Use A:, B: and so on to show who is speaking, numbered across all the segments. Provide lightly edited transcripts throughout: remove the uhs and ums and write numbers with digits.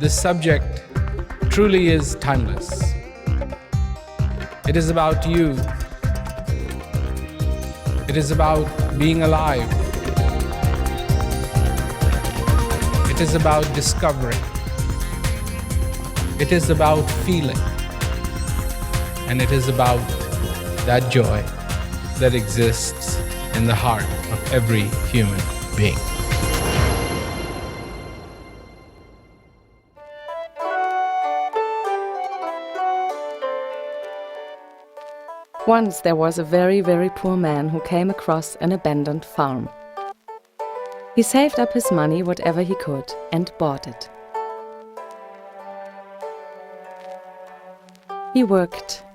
A: this subject truly is timeless. It is about you. It is about being alive. It is about discovering. It is about feeling. And it is about that joy that exists in the heart of every human being.
B: Once there was a very, very poor man who came across an abandoned farm. He saved up his money whatever he could and bought it. He worked,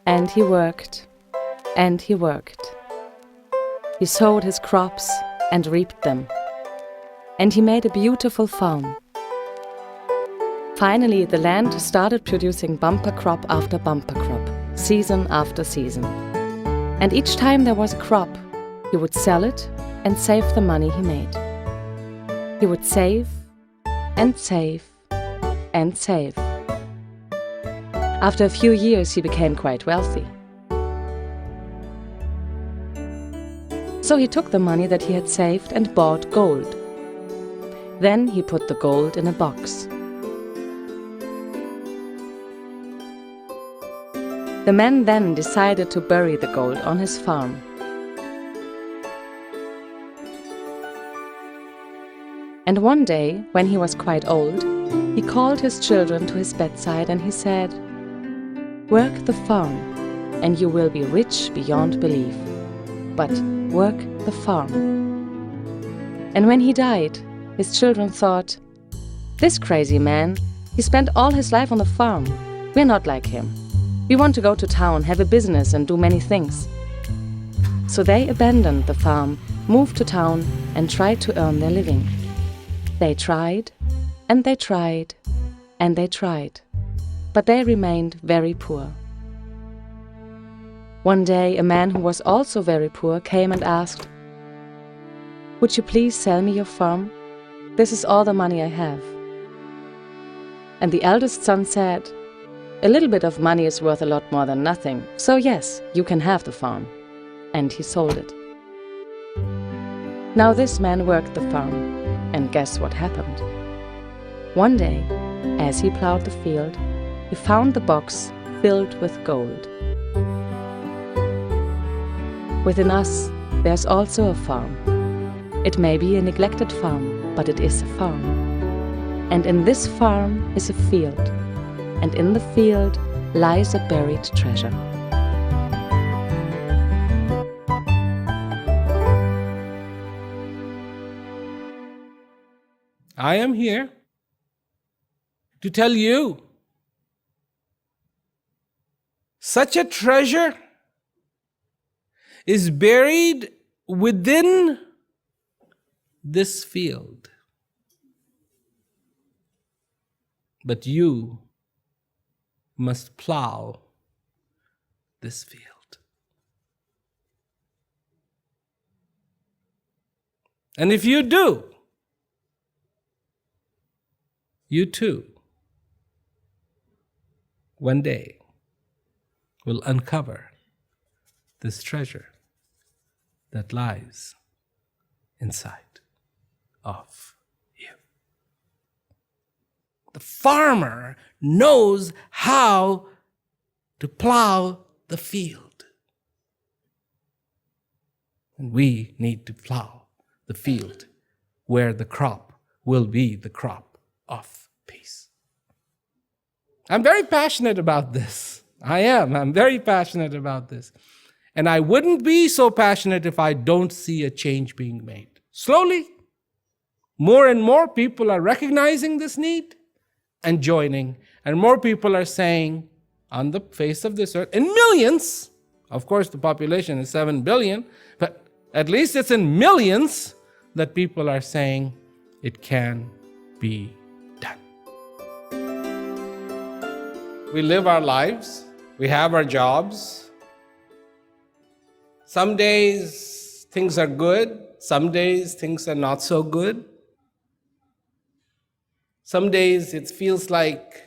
B: and he worked, and he worked. He sowed his crops and reaped them. And he made a beautiful farm. Finally, the land started producing bumper crop after bumper crop, season after season. And each time there was a crop, he would sell it and save the money he made. He would save and save and save. After a few years, he became quite wealthy. So he took the money that he had saved and bought gold. Then he put the gold in a box. The man then decided to bury the gold on his farm. And one day, when he was quite old, he called his children to his bedside and he said, "Work the farm, and you will be rich beyond belief. But work the farm." And when he died, his children thought, "This crazy man, he spent all his life on the farm. We're not like him. We want to go to town, have a business and do many things." So they abandoned the farm, moved to town and tried to earn their living. They tried, and they tried, and they tried, but they remained very poor. One day a man who was also very poor came and asked, "Would you please sell me your farm? This is all the money I have." And the eldest son said, "A little bit of money is worth a lot more than nothing, so yes, you can have the farm." And he sold it. Now this man worked the farm, and guess what happened? One day, as he plowed the field, he found the box filled with gold. Within us, there's also a farm. It may be a neglected farm, but it is a farm. And in this farm is a field. And in the field lies a buried treasure.
A: I am here to tell you such a treasure is buried within this field. But you must plow this field. And if you do, you too, one day, will uncover this treasure that lies inside of you. The farmer knows how to plow the field. And we need to plow the field where the crop will be the crop of peace. I'm very passionate about this. I'm very passionate about this. And I wouldn't be so passionate if I don't see a change being made. Slowly, more and more people are recognizing this need and joining. And more people are saying, on the face of this earth, in millions, of course the population is 7 billion, but at least it's in millions that people are saying it can be done. We live our lives, we have our jobs. Some days things are good, some days things are not so good. Some days it feels like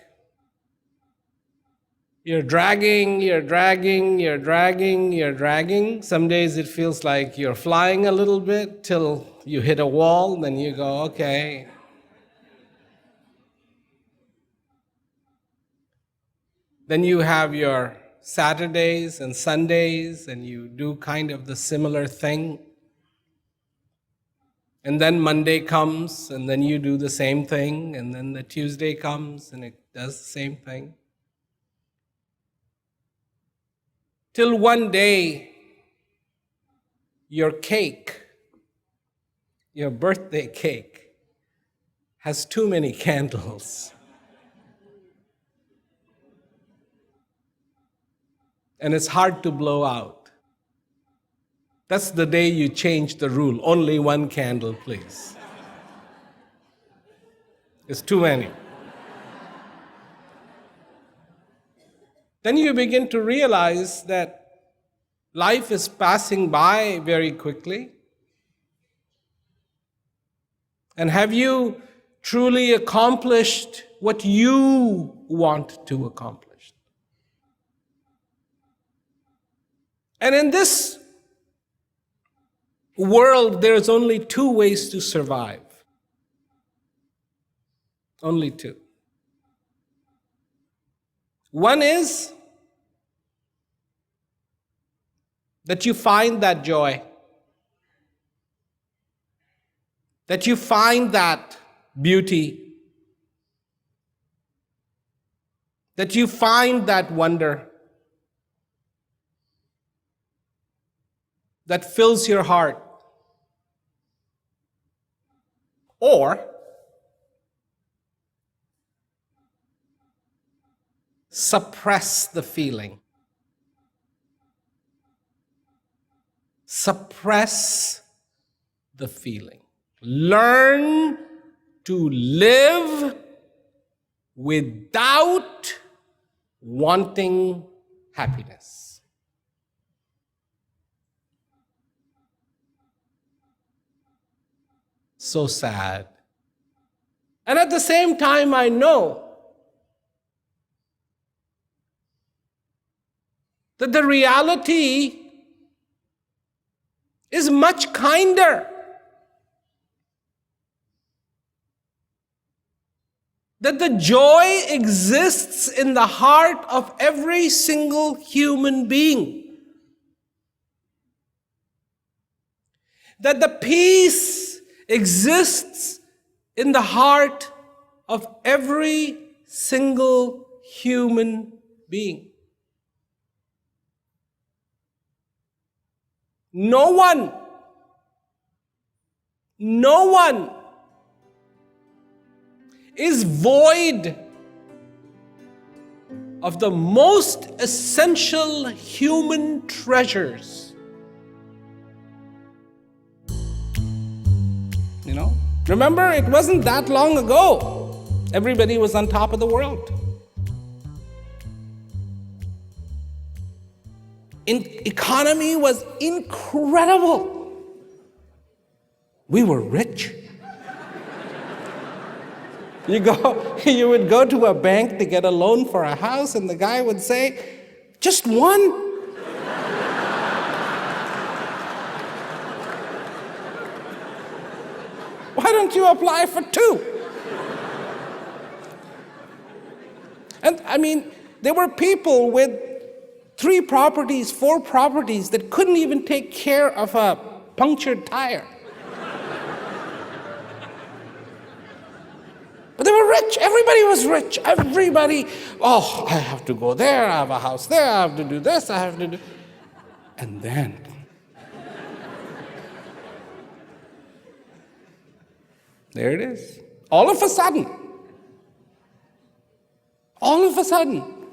A: you're dragging. Some days it feels like you're flying a little bit till you hit a wall, then you go, okay. Then you have your Saturdays and Sundays, and you do kind of the similar thing. And then Monday comes, and then you do the same thing, and then the Tuesday comes, and it does the same thing. Till one day, your cake, your birthday cake, has too many candles. And it's hard to blow out. That's the day you change the rule. Only one candle, please. It's too many. Then you begin to realize that life is passing by very quickly. And have you truly accomplished what you want to accomplish? And in this world, there's only two ways to survive. Only two. One is that you find that joy, that you find that beauty, that you find that wonder that fills your heart. Or suppress the feeling. Suppress the feeling. Learn to live without wanting happiness. So sad. And at the same time, I know that the reality is much kinder. That the joy exists in the heart of every single human being. That the peace exists in the heart of every single human being. No one is void of the most essential human treasures. Remember, it wasn't that long ago. Everybody was on top of the world. Economy was incredible. We were rich. You would go to a bank to get a loan for a house, and the guy would say, just one? Why don't you apply for two? And there were people with 3 properties, 4 properties that couldn't even take care of a punctured tire. But they were rich. Everybody was rich. Everybody, I have to go there. I have a house there. I have to do this. I have to do... And then... there it is. All of a sudden,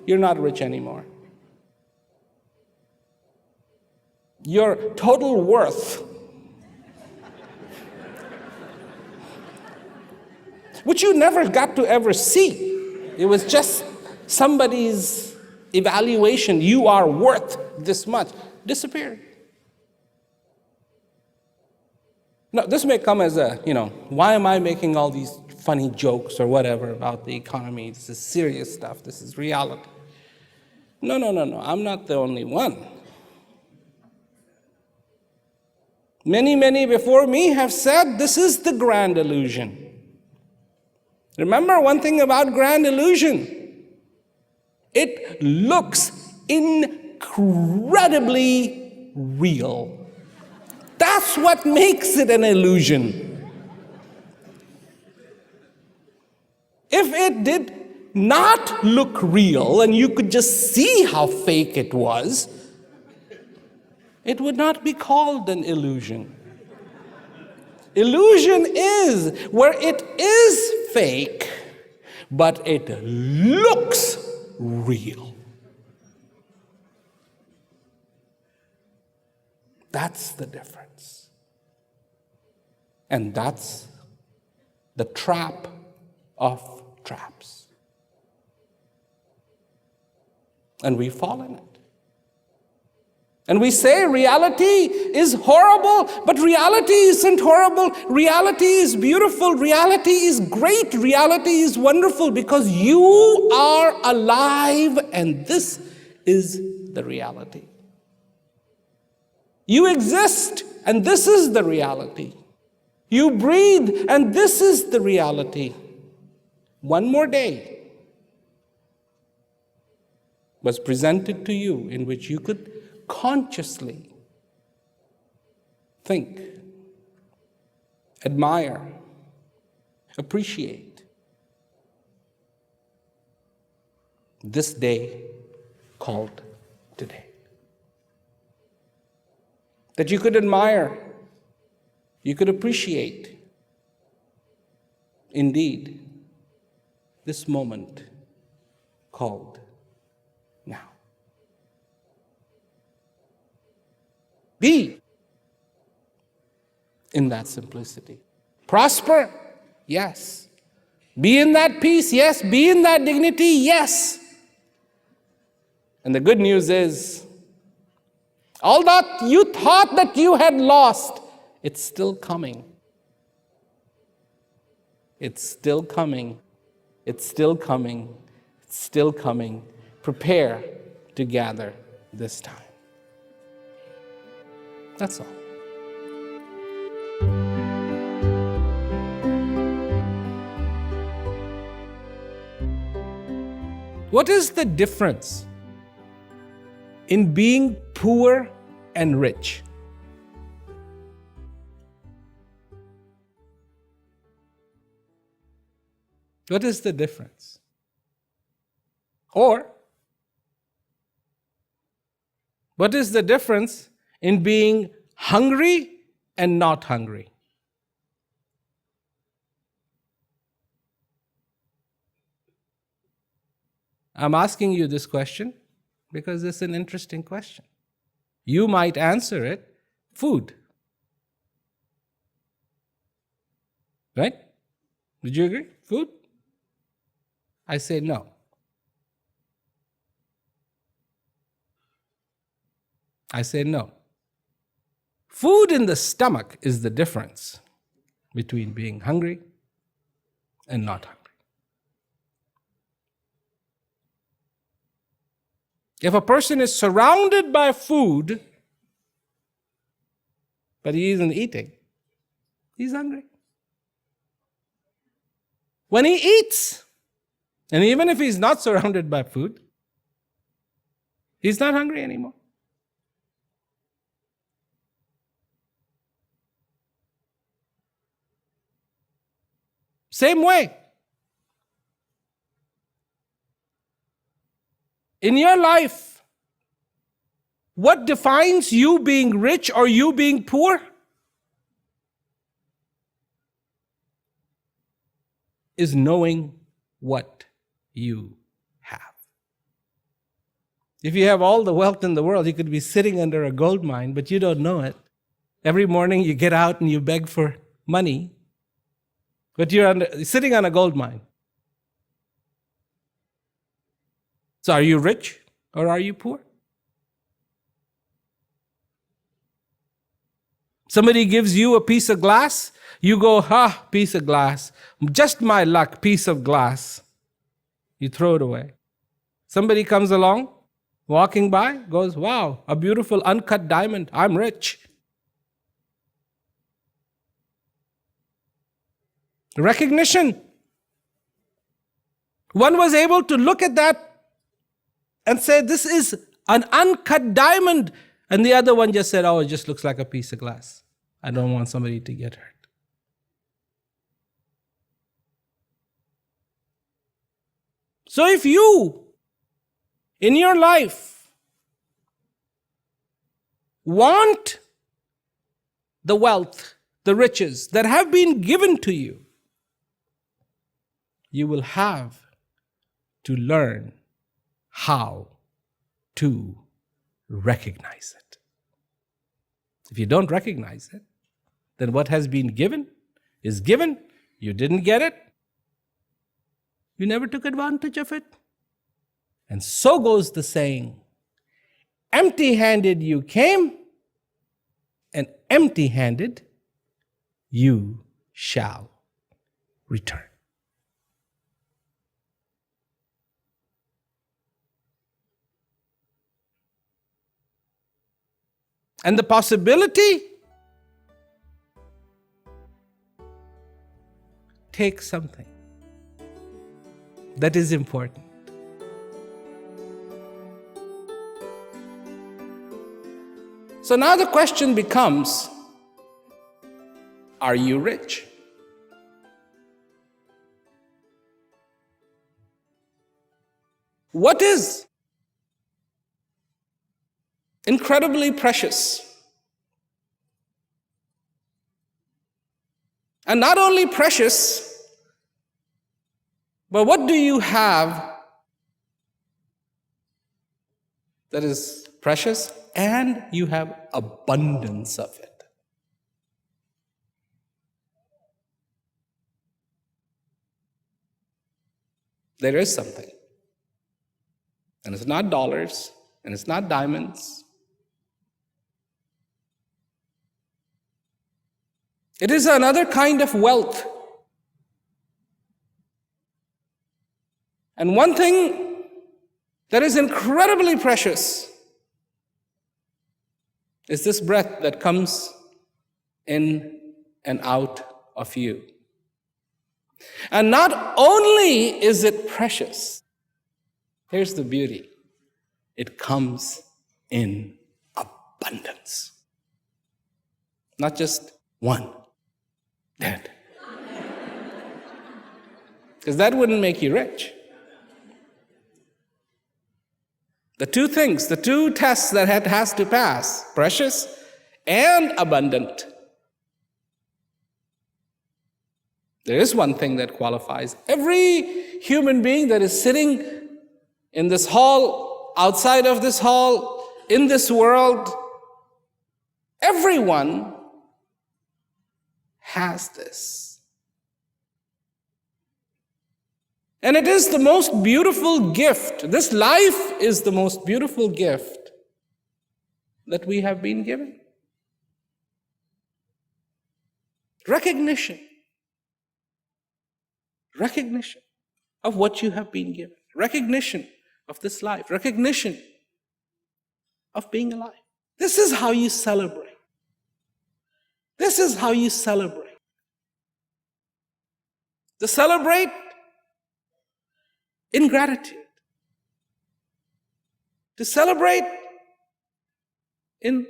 A: you're not rich anymore. Your total worth, which you never got to ever see, it was just somebody's evaluation, you are worth this much, disappeared. Now, this may come as a, why am I making all these funny jokes or whatever about the economy. This is serious stuff. This is reality. No. I'm not the only one. Many before me have said this is the grand illusion. Remember one thing about grand illusion. It looks incredibly real. That's what makes it an illusion. If it did not look real and you could just see how fake it was, it would not be called an illusion. Illusion is where it is fake, but it looks real. That's the difference. And that's the trap of traps. And we fall in it. And we say reality is horrible, but reality isn't horrible. Reality is beautiful. Reality is great. Reality is wonderful because you are alive and this is the reality. You exist and this is the reality. You breathe and this is the reality. One more day was presented to you in which you could consciously think, admire, appreciate this day called today. That you could admire, you could appreciate, indeed, this moment called now. Be in that simplicity. Prosper? Yes. Be in that peace? Yes. Be in that dignity? Yes. And the good news is, all that you thought that you had lost, it's still coming. It's still coming. It's still coming. It's still coming. Prepare to gather this time. That's all. What is the difference in being poor and rich? What is the difference? Or, what is the difference in being hungry and not hungry? I'm asking you this question because it's an interesting question. You might answer it, food. Right? Did you agree? Food? I say no. I say no. Food in the stomach is the difference between being hungry and not hungry. If a person is surrounded by food, but he isn't eating, he's hungry. When he eats, and even if he's not surrounded by food, he's not hungry anymore. Same way. In your life, what defines you being rich or you being poor? Is knowing what you have. If you have all the wealth in the world, you could be sitting under a gold mine, but you don't know it. Every morning you get out and you beg for money, but you're sitting on a gold mine. So are you rich or are you poor? Somebody gives you a piece of glass, you go, piece of glass. Just my luck, piece of glass. You throw it away. Somebody comes along, walking by, goes, wow, a beautiful uncut diamond. I'm rich. Recognition. One was able to look at that and say, this is an uncut diamond. And the other one just said, oh, it just looks like a piece of glass. I don't want somebody to get hurt. So if you, in your life, want the wealth, the riches that have been given to you, you will have to learn how to recognize it. If you don't recognize it, then what has been given is given. You didn't get it. You never took advantage of it. And so goes the saying, empty-handed you came, and empty-handed you shall return. And the possibility takes something that is important. So now the question becomes, are you rich? What is incredibly precious? And not only precious, but what do you have that is precious and you have abundance of it? There is something. And it's not dollars, and it's not diamonds. It is another kind of wealth. And one thing that is incredibly precious is this breath that comes in and out of you. And not only is it precious, here's the beauty. It comes in abundance. Not just one. Dead. Because that wouldn't make you rich. The two things, the two tests that it has to pass, precious and abundant. There is one thing that qualifies. Every human being that is sitting in this hall, outside of this hall, in this world, everyone has this. And it is the most beautiful gift. This life is the most beautiful gift that we have been given. Recognition. Recognition of what you have been given. Recognition of this life. Recognition of being alive. This is how you celebrate. This is how you celebrate. To celebrate in gratitude. To celebrate in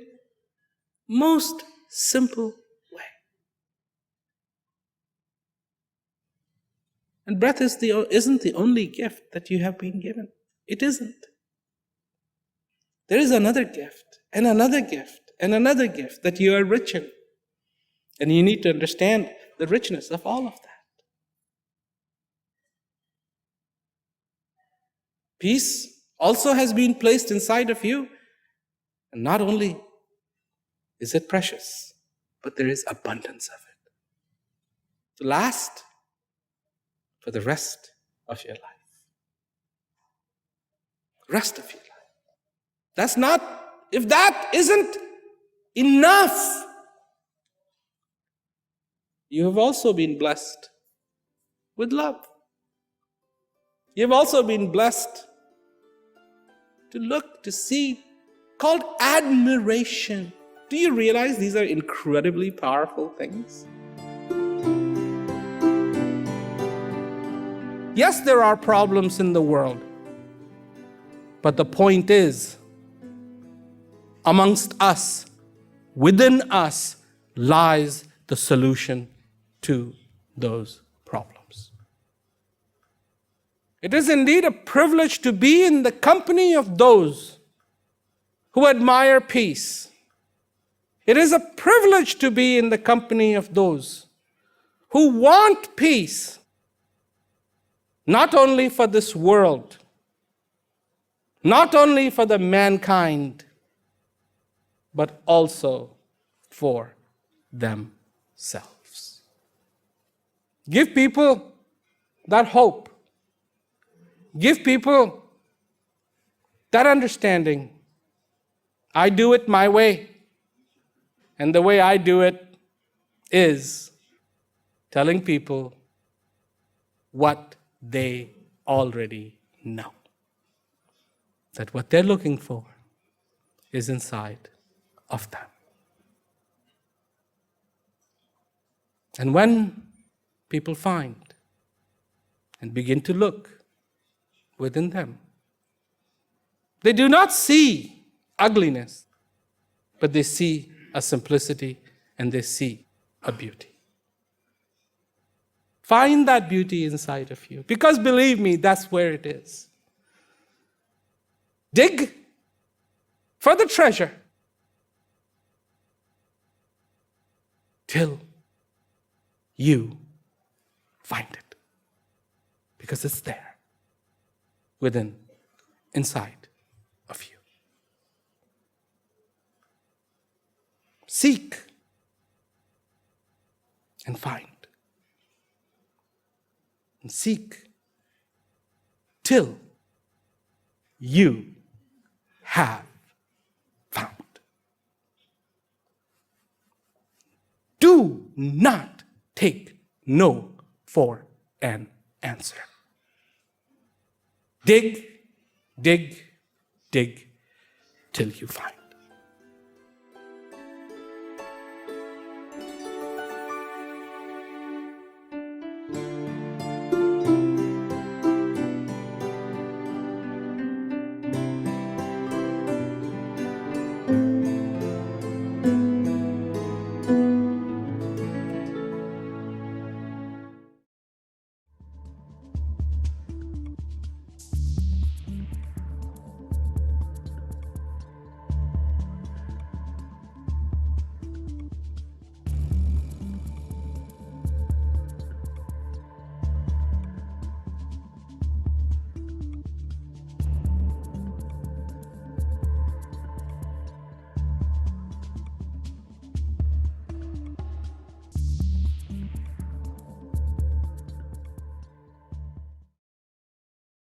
A: most simple way. And breath isn't the only gift that you have been given. It isn't. There is another gift, and another gift, and another gift that you are rich in. And you need to understand the richness of all of that. Peace also has been placed inside of you. And not only is it precious, but there is abundance of it. To last for the rest of your life. Rest of your life. If that isn't enough you have also been blessed with love. You've also been blessed to look, to see, called admiration. Do you realize these are incredibly powerful things? Yes, there are problems in the world. But the point is, amongst us, within us, lies the solution to those problems. It is indeed a privilege to be in the company of those who admire peace. It is a privilege to be in the company of those who want peace, not only for this world, not only for the mankind, but also for themselves. Give people that hope. Give people that understanding. I do it my way. And the way I do it is telling people what they already know. That what they're looking for is inside of them. And when people find and begin to look within them, they do not see ugliness, but they see a simplicity and they see a beauty. Find that beauty inside of you, because believe me, that's where it is. Dig for the treasure till you find it, because it's there within, inside of you. Seek and find. And seek till you have found. Do not take no for an answer. Dig, dig, dig till you find.